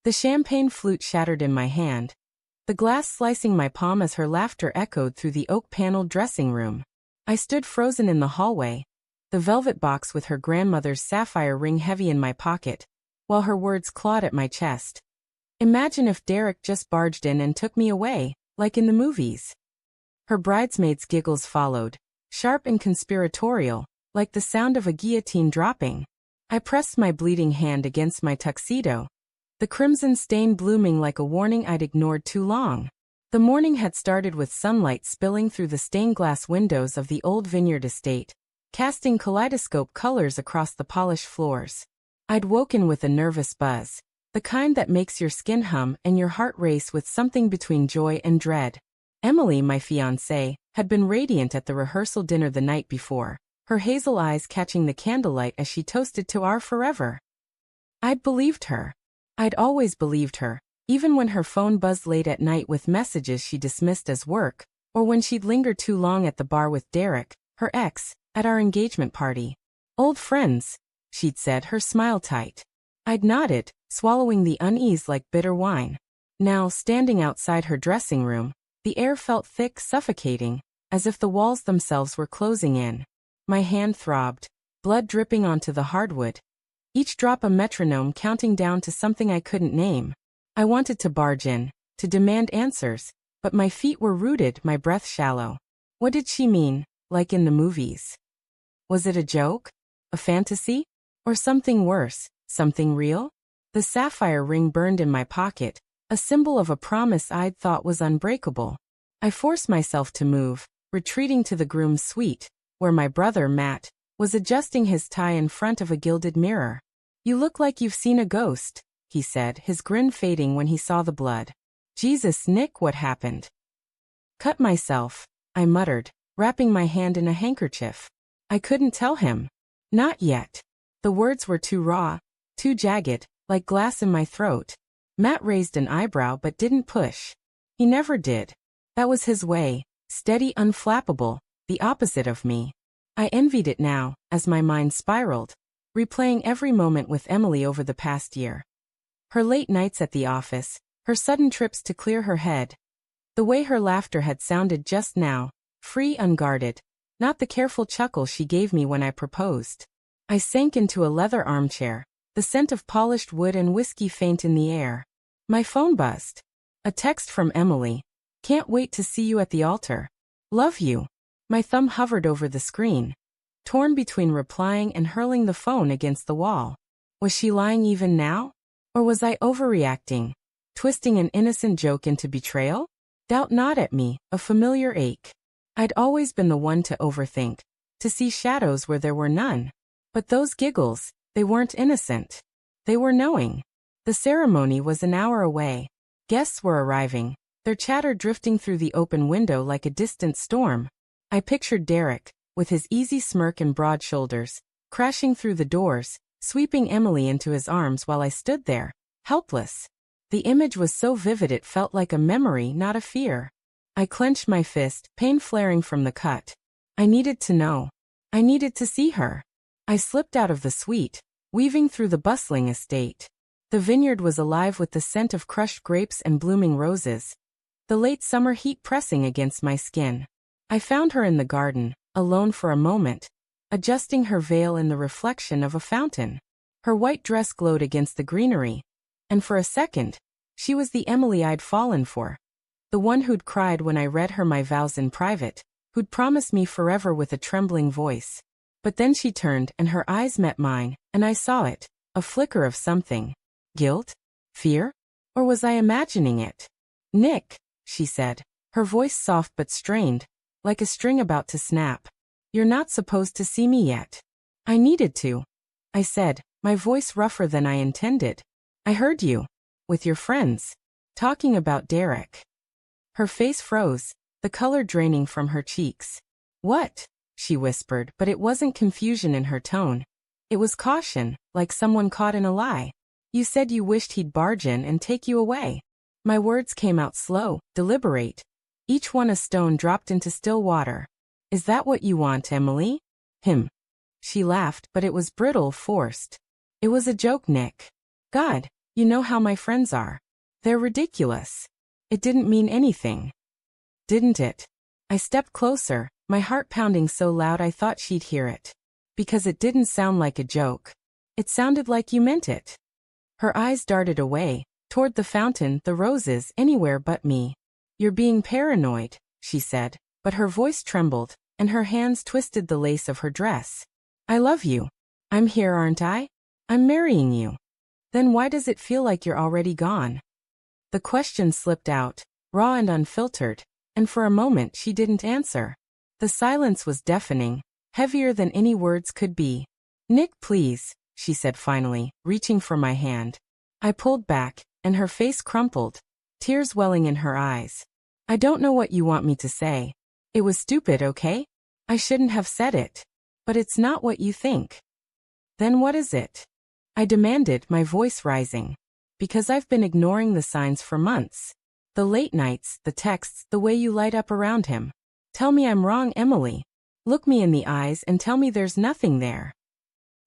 The champagne flute shattered in my hand, the glass slicing my palm as her laughter echoed through the oak-paneled dressing room. I stood frozen in the hallway, the velvet box with her grandmother's sapphire ring heavy in my pocket, while her words clawed at my chest. Imagine if Derek just barged in and took me away, like in the movies. Her bridesmaids' giggles followed, sharp and conspiratorial, like the sound of a guillotine dropping. I pressed my bleeding hand against my tuxedo, the crimson stain blooming like a warning I'd ignored too long. The morning had started with sunlight spilling through the stained-glass windows of the old vineyard estate, casting kaleidoscope colors across the polished floors. I'd woken with a nervous buzz, the kind that makes your skin hum and your heart race with something between joy and dread. Emily, my fiancée, had been radiant at the rehearsal dinner the night before, her hazel eyes catching the candlelight as she toasted to our forever. I'd believed her. I'd always believed her, even when her phone buzzed late at night with messages she dismissed as work, or when she'd linger too long at the bar with Derek, her ex, at our engagement party. Old friends, she'd said, her smile tight. I'd nodded, swallowing the unease like bitter wine. Now, standing outside her dressing room, the air felt thick, suffocating, as if the walls themselves were closing in. My hand throbbed, blood dripping onto the hardwood, each drop a metronome counting down to something I couldn't name. I wanted to barge in, to demand answers, but my feet were rooted, my breath shallow. What did she mean, like in the movies? Was it a joke? A fantasy? Or something worse, something real? The sapphire ring burned in my pocket, a symbol of a promise I'd thought was unbreakable. I forced myself to move, retreating to the groom's suite, where my brother, Matt, was adjusting his tie in front of a gilded mirror. "You look like you've seen a ghost," he said, his grin fading when he saw the blood. "Jesus, Nick, what happened?" "Cut myself," I muttered, wrapping my hand in a handkerchief. I couldn't tell him. Not yet. The words were too raw, too jagged, like glass in my throat. Matt raised an eyebrow but didn't push. He never did. That was his way, steady, unflappable, the opposite of me. I envied it now, as my mind spiraled, replaying every moment with Emily over the past year. Her late nights at the office, her sudden trips to clear her head. The way her laughter had sounded just now, free, unguarded, not the careful chuckle she gave me when I proposed. I sank into a leather armchair, the scent of polished wood and whiskey faint in the air. My phone buzzed. A text from Emily. "Can't wait to see you at the altar. Love you." My thumb hovered over the screen, torn between replying and hurling the phone against the wall. Was she lying even now? Or was I overreacting, twisting an innocent joke into betrayal? Doubt gnawed at me, a familiar ache. I'd always been the one to overthink, to see shadows where there were none. But those giggles, they weren't innocent. They were knowing. The ceremony was an hour away. Guests were arriving, their chatter drifting through the open window like a distant storm. I pictured Derek, with his easy smirk and broad shoulders, crashing through the doors, sweeping Emily into his arms while I stood there, helpless. The image was so vivid it felt like a memory, not a fear. I clenched my fist, pain flaring from the cut. I needed to know. I needed to see her. I slipped out of the suite, weaving through the bustling estate. The vineyard was alive with the scent of crushed grapes and blooming roses, the late summer heat pressing against my skin. I found her in the garden, alone for a moment, adjusting her veil in the reflection of a fountain. Her white dress glowed against the greenery, and for a second, she was the Emily I'd fallen for. The one who'd cried when I read her my vows in private, who'd promised me forever with a trembling voice. But then she turned and her eyes met mine, and I saw it, a flicker of something. Guilt? Fear? Or was I imagining it? "Nick," she said, her voice soft but strained, like a string about to snap. "You're not supposed to see me yet." "I needed to," I said, my voice rougher than I intended. "I heard you. With your friends. Talking about Derek." Her face froze, the color draining from her cheeks. "What?" she whispered, but it wasn't confusion in her tone. It was caution, like someone caught in a lie. "You said you wished he'd barge in and take you away." My words came out slow, deliberate, each one a stone dropped into still water. "Is that what you want, Emily?" She laughed, but it was brittle, forced. "It was a joke, Nick." "God, You know how my friends are. They're ridiculous. It didn't mean anything. Didn't it? I stepped closer, my heart pounding so loud I thought she'd hear it. Because it didn't sound like a joke. It sounded like you meant it. Her eyes darted away, toward the fountain, the roses, anywhere but me. You're being paranoid, she said, but her voice trembled, and her hands twisted the lace of her dress. I love you. I'm here, aren't I? I'm marrying you. Then why does it feel like you're already gone? The question slipped out, raw and unfiltered, and for a moment she didn't answer. The silence was deafening, heavier than any words could be. Nick, please, she said finally, reaching for my hand. I pulled back, and her face crumpled, tears welling in her eyes. I don't know what you want me to say. It was stupid, okay? I shouldn't have said it. But it's not what you think. Then what is it? I demanded, my voice rising. Because I've been ignoring the signs for months. The late nights, the texts, the way you light up around him. Tell me I'm wrong, Emily. Look me in the eyes and tell me there's nothing there.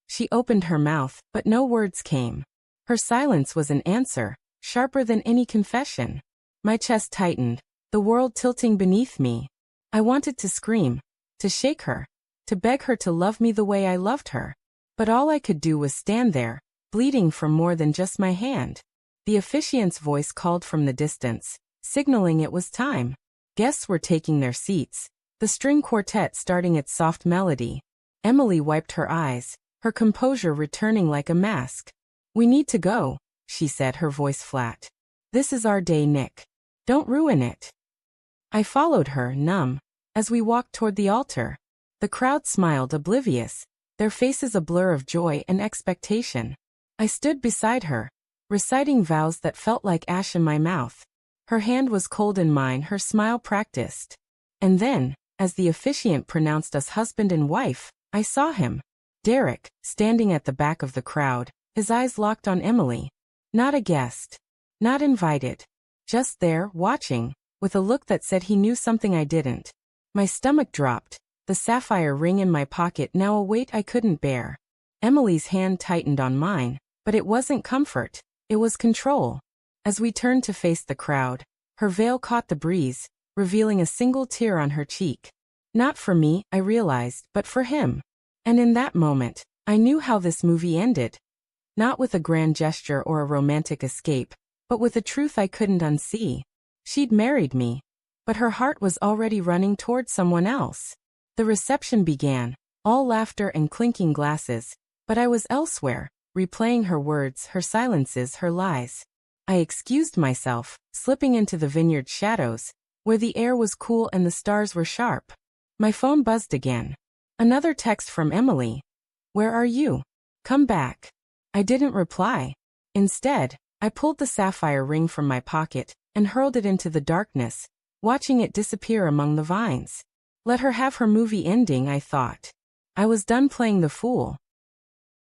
She opened her mouth, but no words came. Her silence was an answer, sharper than any confession. My chest tightened, the world tilting beneath me. I wanted to scream, to shake her, to beg her to love me the way I loved her. But all I could do was stand there, bleeding from more than just my hand. The officiant's voice called from the distance, signaling it was time. Guests were taking their seats, the string quartet starting its soft melody. Emily wiped her eyes, her composure returning like a mask. We need to go, she said, her voice flat. This is our day, Nick. Don't ruin it. I followed her, numb, as we walked toward the altar. The crowd smiled, oblivious, their faces a blur of joy and expectation. I stood beside her, reciting vows that felt like ash in my mouth. Her hand was cold in mine, her smile practiced. And then, as the officiant pronounced us husband and wife, I saw him. Derek, standing at the back of the crowd, his eyes locked on Emily. Not a guest. Not invited. Just there, watching, with a look that said he knew something I didn't. My stomach dropped, the sapphire ring in my pocket now a weight I couldn't bear. Emily's hand tightened on mine, but it wasn't comfort, it was control. As we turned to face the crowd, her veil caught the breeze, revealing a single tear on her cheek. Not for me, I realized, but for him. And in that moment, I knew how this movie ended. Not with a grand gesture or a romantic escape, but with a truth I couldn't unsee. She'd married me, but her heart was already running toward someone else. The reception began, all laughter and clinking glasses, but I was elsewhere, replaying her words, her silences, her lies. I excused myself, slipping into the vineyard shadows, where the air was cool and the stars were sharp. My phone buzzed again. Another text from Emily. Where are you? Come back. I didn't reply. Instead, I pulled the sapphire ring from my pocket and hurled it into the darkness, watching it disappear among the vines. Let her have her movie ending, I thought. I was done playing the fool.